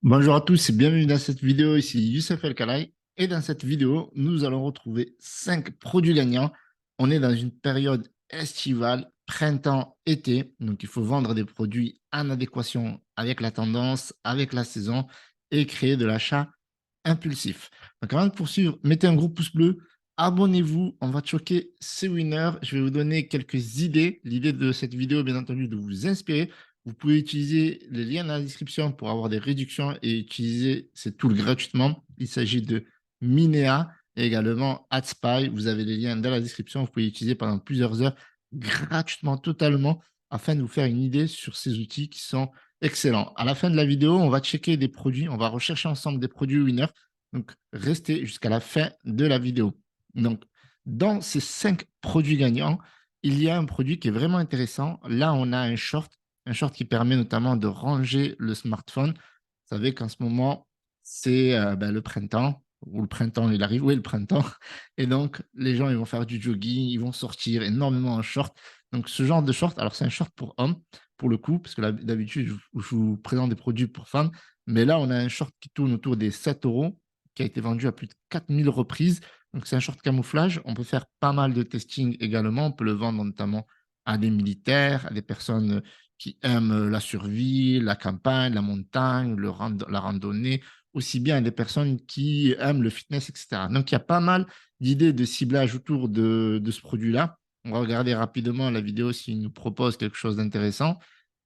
Bonjour à tous et bienvenue dans cette vidéo. Ici Youssef El Kalaï. Et dans cette vidéo, nous allons retrouver 5 produits gagnants. On est dans une période estivale, printemps-été. Donc, il faut vendre des produits en adéquation avec la tendance, avec la saison et créer de l'achat impulsif. Donc, avant de poursuivre, mettez un gros pouce bleu. Abonnez-vous, on va choquer ces winners. Je vais vous donner quelques idées. L'idée de cette vidéo, bien entendu, de vous inspirer. Vous pouvez utiliser les liens dans la description pour avoir des réductions et utiliser ces tools gratuitement. Il s'agit de Minea et également AdSpy. Vous avez les liens dans la description. Vous pouvez utiliser pendant plusieurs heures gratuitement, totalement, afin de vous faire une idée sur ces outils qui sont excellents. À la fin de la vidéo, on va checker des produits. On va rechercher ensemble des produits winners. Donc, restez jusqu'à la fin de la vidéo. Donc, dans ces 5 produits gagnants, il y a un produit qui est vraiment intéressant. Là, on a un short qui permet notamment de ranger le smartphone. Vous savez qu'en ce moment, c'est le printemps, ou le printemps, il arrive, oui, le printemps. Et donc, les gens, ils vont faire du jogging, ils vont sortir énormément en short. Donc, ce genre de short, alors c'est un short pour hommes, pour le coup, parce que d'habitude, je vous présente des produits pour femmes. Mais là, on a un short qui tourne autour des 7 euros, qui a été vendu à plus de 4000 reprises. Donc, c'est un short camouflage. On peut faire pas mal de testing également. On peut le vendre notamment à des militaires, à des personnes qui aiment la survie, la campagne, la montagne, la randonnée, aussi bien à des personnes qui aiment le fitness, etc. Donc, il y a pas mal d'idées de ciblage autour de ce produit-là. On va regarder rapidement la vidéo s'il nous propose quelque chose d'intéressant.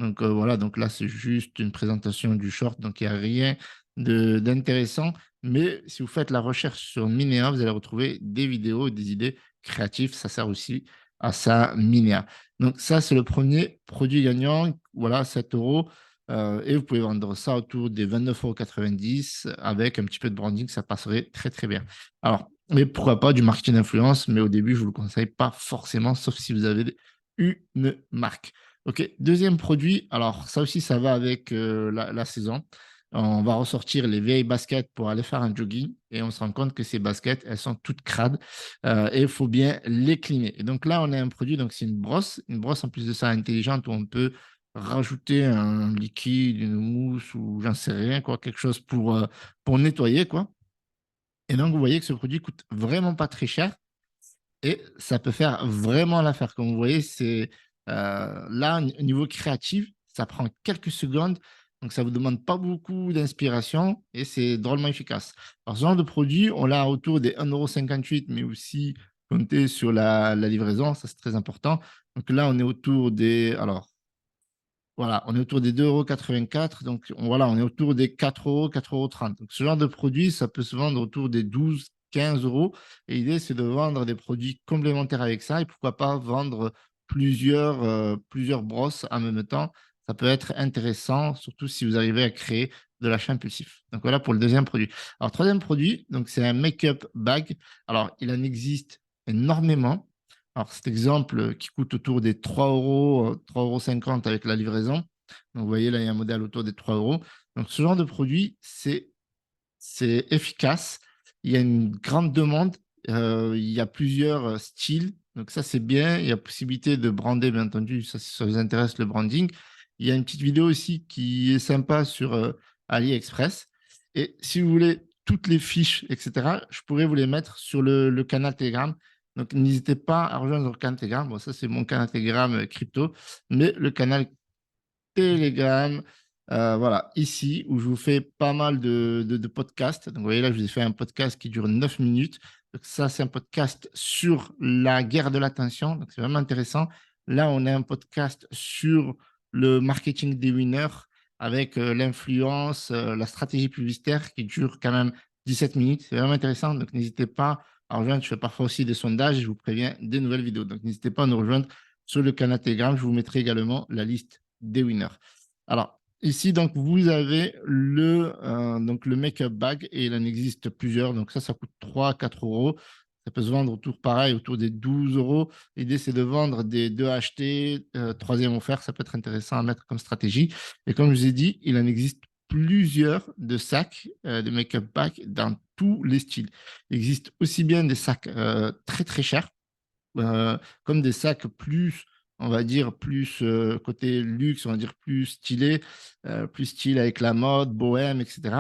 Donc, voilà, donc là, c'est juste une présentation du short, donc il n'y a rien d'intéressant. Mais si vous faites la recherche sur Minea, vous allez retrouver des vidéos, des idées créatives. Ça sert aussi à ça, Minea. Donc, ça, c'est le premier produit gagnant. Voilà, 7 euros. Et vous pouvez vendre ça autour des 29,90 € avec un petit peu de branding. Ça passerait très, très bien. Alors, mais pourquoi pas du marketing d'influence, mais au début, je ne vous le conseille pas forcément, sauf si vous avez une marque. OK, deuxième produit. Alors, ça aussi, ça va avec la saison. On va ressortir les vieilles baskets pour aller faire un jogging et on se rend compte que ces baskets, elles sont toutes crades et il faut bien les cleaner. Et donc là, on a un produit, donc c'est une brosse en plus de ça intelligente où on peut rajouter un liquide, une mousse ou j'en sais rien, quoi, quelque chose pour nettoyer, quoi. Et donc, vous voyez que ce produit coûte vraiment pas très cher et ça peut faire vraiment l'affaire. Comme vous voyez, c'est là, au niveau créatif, ça prend quelques secondes. Donc, ça ne vous demande pas beaucoup d'inspiration et c'est drôlement efficace. Alors, ce genre de produit, on l'a autour des 1,58 €, mais aussi compter sur la livraison. Ça, c'est très important. Donc, là, on est autour des. Alors, voilà, on est autour des 2,84 €. Donc, voilà, on est autour des 4 €, 4,30 €. Donc, ce genre de produit, ça peut se vendre autour des 12, 15 euros. Et l'idée, c'est de vendre des produits complémentaires avec ça. Et pourquoi pas vendre plusieurs brosses en même temps. Ça peut être intéressant, surtout si vous arrivez à créer de l'achat impulsif. Donc, voilà pour le deuxième produit. Alors, troisième produit, donc c'est un make-up bag. Alors, il en existe énormément. Alors, cet exemple qui coûte autour des 3 €, 3,50 € avec la livraison. Donc, vous voyez, là, il y a un modèle autour des 3 euros. Donc, ce genre de produit, c'est efficace. Il y a une grande demande. Il y a plusieurs styles. Donc, ça, c'est bien. Il y a possibilité de brander, bien entendu, ça, si ça vous intéresse, le branding. Il y a une petite vidéo aussi qui est sympa sur AliExpress. Et si vous voulez toutes les fiches, etc., je pourrais vous les mettre sur le canal Telegram. Donc, n'hésitez pas à rejoindre le canal Telegram. Bon, ça, c'est mon canal Telegram crypto. Mais le canal Telegram, voilà, ici, où je vous fais pas mal de podcasts. Donc, vous voyez là, je vous ai fait un podcast qui dure 9 minutes. Donc, ça, c'est un podcast sur la guerre de l'attention. Donc, c'est vraiment intéressant. Là, on a un podcast sur le marketing des winners avec l'influence, la stratégie publicitaire qui dure quand même 17 minutes. C'est vraiment intéressant. Donc, n'hésitez pas à rejoindre. Je fais parfois aussi des sondages et je vous préviens des nouvelles vidéos. Donc, n'hésitez pas à nous rejoindre sur le canal Telegram. Je vous mettrai également la liste des winners. Alors, ici, donc, vous avez le make-up bag et il en existe plusieurs. Donc, ça coûte 3, 4 euros. Ça peut se vendre autour, pareil, autour des 12 euros. L'idée, c'est de vendre des deux achetés, troisième offert. Ça peut être intéressant à mettre comme stratégie. Et comme je vous ai dit, il en existe plusieurs de sacs de make-up bag dans tous les styles. Il existe aussi bien des sacs très, très chers, comme des sacs plus on va dire, plus côté luxe, on va dire plus stylé, plus style avec la mode, bohème, etc.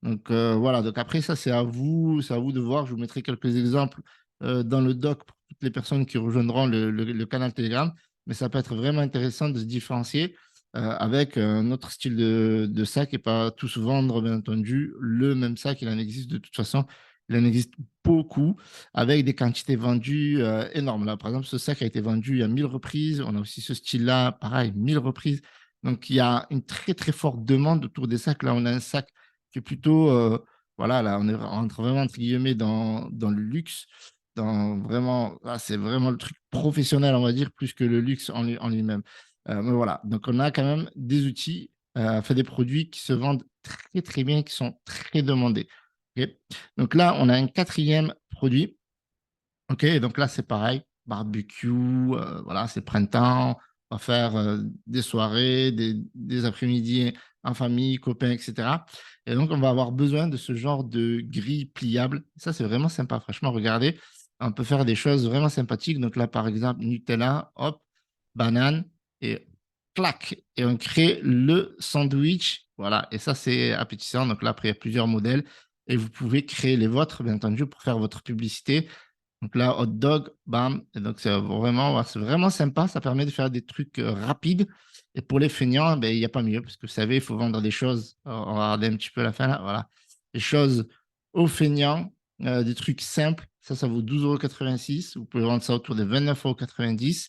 Donc voilà, donc après ça, c'est à vous de voir. Je vous mettrai quelques exemples dans le doc pour toutes les personnes qui rejoindront le canal Telegram. Mais ça peut être vraiment intéressant de se différencier avec un autre style de sac et pas tous vendre, bien entendu, le même sac. Il en existe de toute façon, il en existe beaucoup avec des quantités vendues énormes. Là, par exemple, ce sac a été vendu à 1000 reprises. On a aussi ce style-là, pareil, 1000 reprises. Donc, il y a une très, très forte demande autour des sacs. Là, on a un sac qui est plutôt, voilà, là, on est entre vraiment, entre guillemets, dans le luxe. Dans vraiment, là, c'est vraiment le truc professionnel, on va dire, plus que le luxe en lui-même. Mais voilà, donc on a quand même des outils, fait des produits qui se vendent très, très bien, qui sont très demandés. Ok. Donc là, on a un quatrième produit. Ok, donc là, c'est pareil. Barbecue, voilà, c'est printemps. On va faire des soirées, des après-midi en famille, copains, etc. Et donc, on va avoir besoin de ce genre de grille pliable. Ça, c'est vraiment sympa. Franchement, regardez, on peut faire des choses vraiment sympathiques. Donc là, par exemple, Nutella, hop, banane et clac. Et on crée le sandwich. Voilà, et ça, c'est appétissant. Donc là, après, il y a plusieurs modèles. Et vous pouvez créer les vôtres, bien entendu, pour faire votre publicité. Donc là, hot dog, bam. Et donc, c'est vraiment sympa. Ça permet de faire des trucs rapides. Et pour les feignants, ben, il n'y a pas mieux, parce que vous savez, il faut vendre des choses. On va regarder un petit peu la fin là. Voilà. Des choses aux feignants, des trucs simples. Ça vaut 12,86 €. Vous pouvez vendre ça autour de 29,90 €.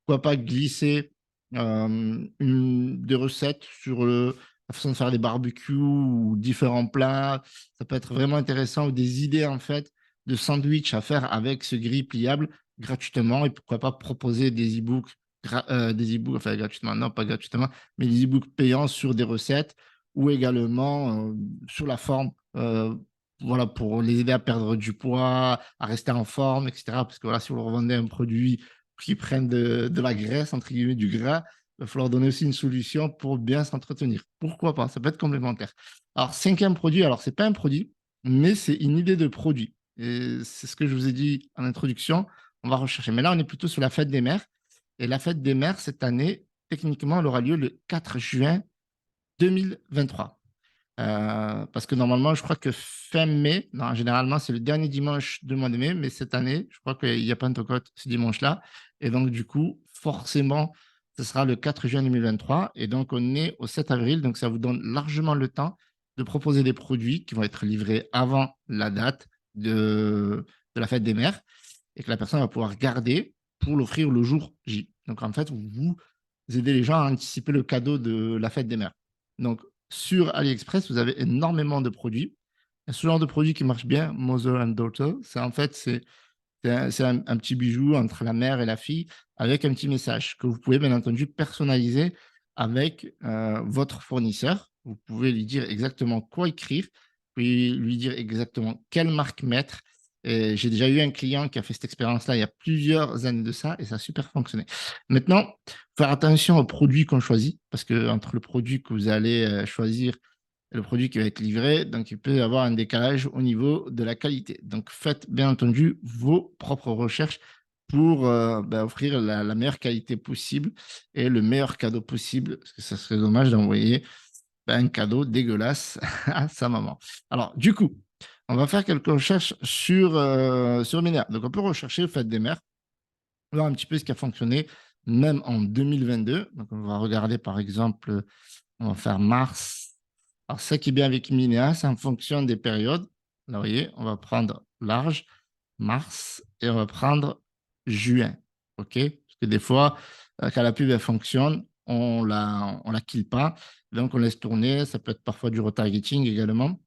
Pourquoi pas glisser des recettes sur la façon de faire des barbecues ou différents plats. Ça peut être vraiment intéressant ou des idées en fait de sandwich à faire avec ce gris pliable gratuitement et pourquoi pas proposer des e-books, enfin gratuitement, non pas gratuitement, mais des e-books payants sur des recettes ou également sur la forme, voilà, pour les aider à perdre du poids, à rester en forme, etc. Parce que voilà, si vous leur vendez un produit qui prennent de la graisse, entre guillemets, du gras, il va falloir donner aussi une solution pour bien s'entretenir. Pourquoi pas? Ça peut être complémentaire. Alors, cinquième produit, alors, c'est pas un produit, mais c'est une idée de produit. Et c'est ce que je vous ai dit en introduction. On va rechercher. Mais là, on est plutôt sur la fête des mères. Et la fête des mères, cette année, techniquement, elle aura lieu le 4 juin 2023. Parce que normalement, je crois que fin mai, non, généralement, c'est le dernier dimanche du mois de mai, mais cette année, je crois qu'il y a Pentecôte ce dimanche-là. Et donc, du coup, forcément, ce sera le 4 juin 2023. Et donc, on est au 7 avril. Donc, ça vous donne largement le temps de proposer des produits qui vont être livrés avant la date de la fête des mères et que la personne va pouvoir garder pour l'offrir le jour J. Donc, en fait, vous aidez les gens à anticiper le cadeau de la fête des mères. Donc, sur AliExpress, vous avez énormément de produits. Il y a ce genre de produit qui marche bien, Mother and Daughter. C'est en fait, c'est un petit bijou entre la mère et la fille avec un petit message que vous pouvez bien entendu personnaliser avec votre fournisseur. Vous pouvez lui dire exactement quoi écrire, vous pouvez lui dire exactement quelle marque mettre. Et j'ai déjà eu un client qui a fait cette expérience-là il y a plusieurs années de ça et ça a super fonctionné. Maintenant, faire attention aux produits qu'on choisit parce que entre le produit que vous allez choisir le produit qui va être livré, donc il peut y avoir un décalage au niveau de la qualité. Donc faites bien entendu vos propres recherches pour offrir la meilleure qualité possible et le meilleur cadeau possible, parce que ça serait dommage d'envoyer un cadeau dégueulasse à sa maman. Alors du coup, on va faire quelques recherches sur Ménère. Donc on peut rechercher le fait des mères, voir un petit peu ce qui a fonctionné même en 2022. Donc on va regarder par exemple, on va faire mars. Alors, ça qui est bien avec Minéa, c'est en fonction des périodes. Là, vous voyez, on va prendre large, mars, et on va prendre juin. OK? Parce que des fois, quand la pub elle fonctionne, on la kill pas. Donc, on laisse tourner. Ça peut être parfois du retargeting également.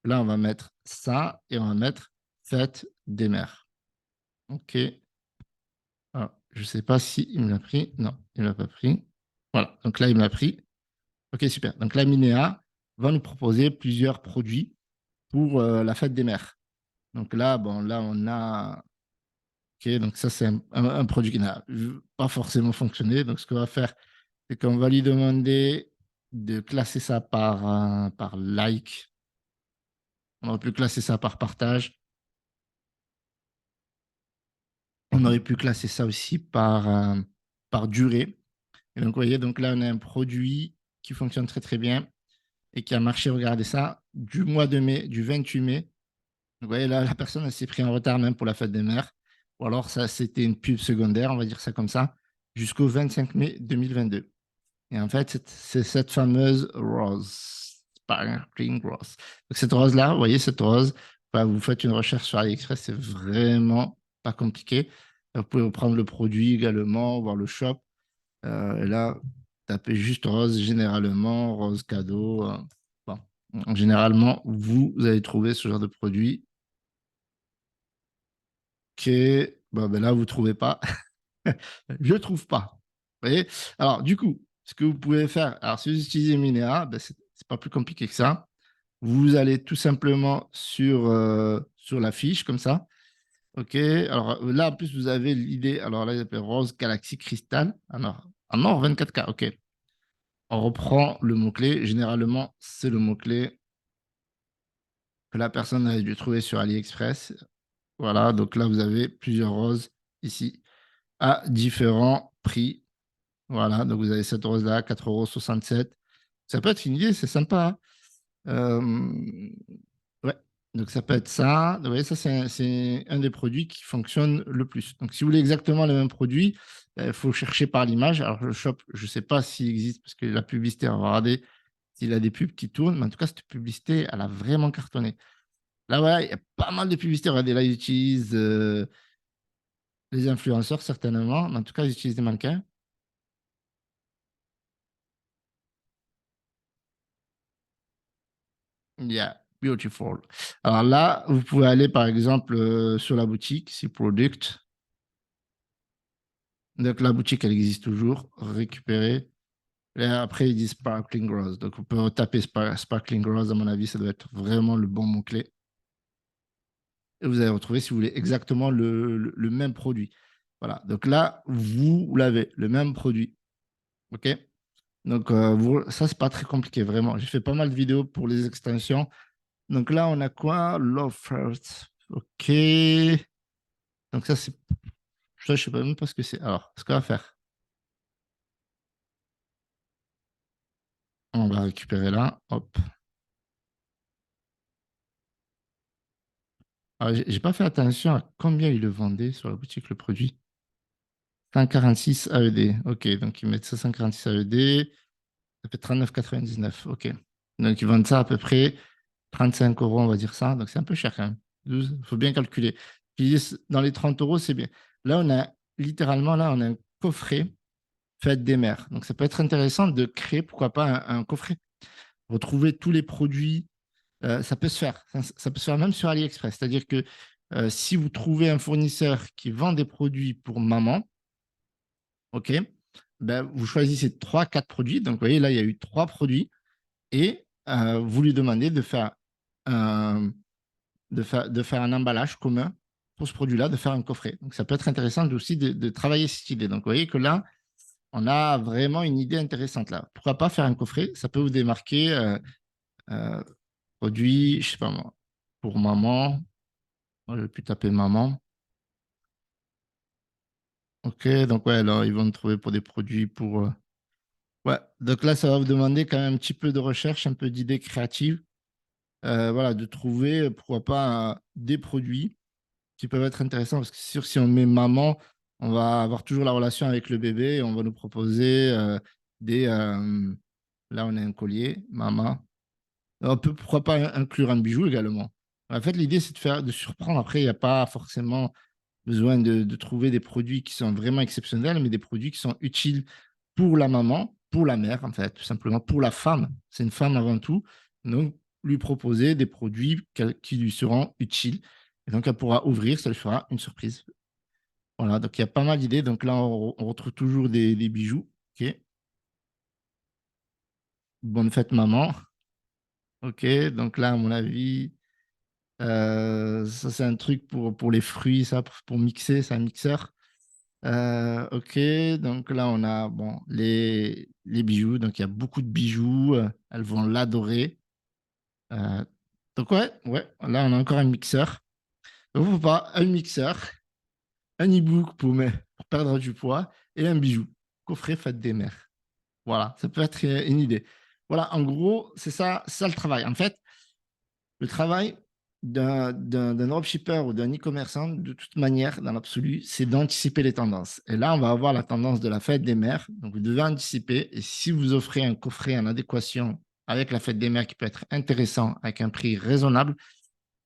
Là, on va mettre ça et on va mettre fête des mères. OK. Alors, je ne sais pas si il me l'a pris. Non, il ne l'a pas pris. Voilà. Donc là, il me l'a pris. OK, super. Donc là, Minéa va nous proposer plusieurs produits pour la fête des mères. Donc là, bon, là, on a. OK, donc ça, c'est un produit qui n'a pas forcément fonctionné. Donc, ce qu'on va faire, c'est qu'on va lui demander de classer ça par like. On aurait pu classer ça par partage. On aurait pu classer ça aussi par par durée. Et donc, vous voyez, donc là, on a un produit qui fonctionne très, très bien et qui a marché, regardez ça, du mois de mai, du 28 mai. Vous voyez, là, la personne elle s'est pris en retard même pour la fête des mères. Ou alors, ça, c'était une pub secondaire, on va dire ça comme ça, jusqu'au 25 mai 2022. Et en fait, c'est cette fameuse rose, sparkling rose. Donc, cette rose-là, vous voyez, cette rose, bah, vous faites une recherche sur AliExpress, c'est vraiment pas compliqué. Vous pouvez prendre le produit également, voir le shop. Et là, tapez juste rose généralement, rose cadeau. Bon. Généralement, vous allez trouver ce genre de produit que bon, ben là, vous ne trouvez pas. Je ne trouve pas. Vous voyez. Alors, du coup, ce que vous pouvez faire, alors si vous utilisez Minea, ben, ce n'est pas plus compliqué que ça. Vous allez tout simplement sur la fiche, comme ça. OK. Alors là, en plus, vous avez l'idée. Alors là, il s'appelle Rose Galaxy Crystal. Alors, ah non, 24K. OK. On reprend le mot-clé. Généralement, c'est le mot-clé que la personne a dû trouver sur AliExpress. Voilà. Donc là, vous avez plusieurs roses ici à différents prix. Voilà. Donc vous avez cette rose-là, 4,67 €. Ça peut être une idée, c'est sympa. Ouais. Donc ça peut être ça. Vous voyez, ça, c'est un des produits qui fonctionne le plus. Donc si vous voulez exactement le même produit, il faut chercher par l'image. Alors le shop, je ne sais pas s'il existe parce que la publicité, on va regarder s'il a des pubs qui tournent. Mais en tout cas, cette publicité, elle a vraiment cartonné. Là, voilà, il y a pas mal de publicités. Regardez, là, ils utilisent les influenceurs, certainement. Mais en tout cas, ils utilisent des mannequins. Yeah, beautiful. Alors là, vous pouvez aller, par exemple, sur la boutique, si product. Donc la boutique, elle existe toujours. Récupérer. Et après, ils disent Sparkling Rose. Donc vous pouvez taper Sparkling Rose. À mon avis, ça doit être vraiment le bon mot-clé. Et vous allez retrouver, si vous voulez, exactement le même produit. Voilà. Donc là, vous l'avez, le même produit. OK? Donc ça, c'est pas très compliqué, vraiment. J'ai fait pas mal de vidéos pour les extensions. Donc là, on a quoi? Love First. OK. Donc ça, c'est. Ça, je sais pas même pas ce que c'est. Alors, ce qu'on va faire, on va récupérer là. Hop. Alors, j'ai pas fait attention à combien ils le vendaient sur la boutique, le produit. 146 AED. OK, donc ils mettent ça 146 AED. Ça fait 39,99. OK. Donc ils vendent ça à peu près 35 €, on va dire ça. Donc c'est un peu cher quand même. 12, il faut bien calculer. Puis dans les 30 €, c'est bien. Là, on a littéralement, là, on a un coffret fête des mères. Donc ça peut être intéressant de créer, pourquoi pas, un coffret. Retrouver tous les produits. Ça peut se faire. Ça peut se faire même sur AliExpress. C'est-à-dire que si vous trouvez un fournisseur qui vend des produits pour maman, OK, ben, vous choisissez trois, quatre produits. Donc, vous voyez, là, il y a eu trois produits et vous lui demandez un, de faire un emballage commun pour ce produit-là, de faire un coffret. Donc, ça peut être intéressant aussi de travailler cette idée. Donc, vous voyez que là, on a vraiment une idée intéressante là. Pourquoi pas faire un coffret? Ça peut vous démarquer euh, produit, je sais pas moi, pour maman. Moi, je vais plus taper maman. OK, donc ouais, alors ils vont me trouver pour des produits pour. Ouais, donc là, ça va vous demander quand même un petit peu de recherche, un peu d'idées créatives. Voilà, de trouver, pourquoi pas, des produits qui peuvent être intéressants. Parce que c'est sûr, si on met maman, on va avoir toujours la relation avec le bébé et on va nous proposer des. Là, on a un collier, maman. On peut, pourquoi pas, inclure un bijou également. En fait, l'idée, c'est de surprendre. Après, il n'y a pas forcément besoin de trouver des produits qui sont vraiment exceptionnels, mais des produits qui sont utiles pour la maman, pour la mère, en fait, tout simplement, pour la femme. C'est une femme avant tout. Donc, lui proposer des produits qui lui seront utiles. Et donc, elle pourra ouvrir, ça lui fera une surprise. Voilà, donc il y a pas mal d'idées. Donc là, on retrouve toujours des bijoux. OK. Bonne fête, maman. OK. Donc là, à mon avis, ça, c'est un truc pour les fruits, ça, pour mixer. C'est un mixeur. OK, donc là, on a bon, les bijoux. Donc, il y a beaucoup de bijoux. Elles vont l'adorer. Euh, donc, ouais, ouais, là, on a encore un mixeur. Donc, faut pas un mixeur, un e-book pour perdre du poids et un bijou. coffret fête des mères. Voilà, ça peut être une idée. Voilà, en gros, c'est ça le travail. En fait, le travail d'un dropshipper ou d'un e-commerçant, de toute manière, dans l'absolu, c'est d'anticiper les tendances. Et là, on va avoir la tendance de la fête des mères. Donc, vous devez anticiper. Et si vous offrez un coffret en adéquation avec la fête des mères qui peut être intéressant, avec un prix raisonnable,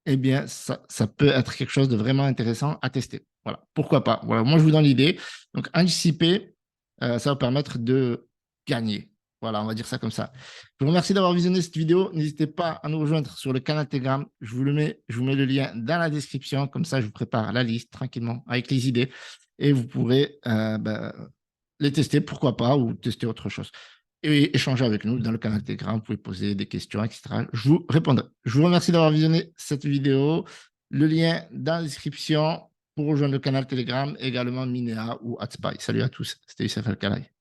eh bien, ça peut être quelque chose de vraiment intéressant à tester. Voilà, pourquoi pas. Voilà, moi, je vous donne l'idée. Donc, anticiper, ça va permettre de gagner. Voilà, on va dire ça comme ça. Je vous remercie d'avoir visionné cette vidéo. N'hésitez pas à nous rejoindre sur le canal Telegram. Je vous mets le lien dans la description. Comme ça, je vous prépare la liste tranquillement avec les idées et vous pourrez les tester, pourquoi pas, ou tester autre chose et échanger avec nous dans le canal Telegram. Vous pouvez poser des questions, etc. Je vous répondrai. Je vous remercie d'avoir visionné cette vidéo. Le lien dans la description pour rejoindre le canal Telegram, également Minea ou Atspy. Salut à tous, c'était Youssef El Kalaï.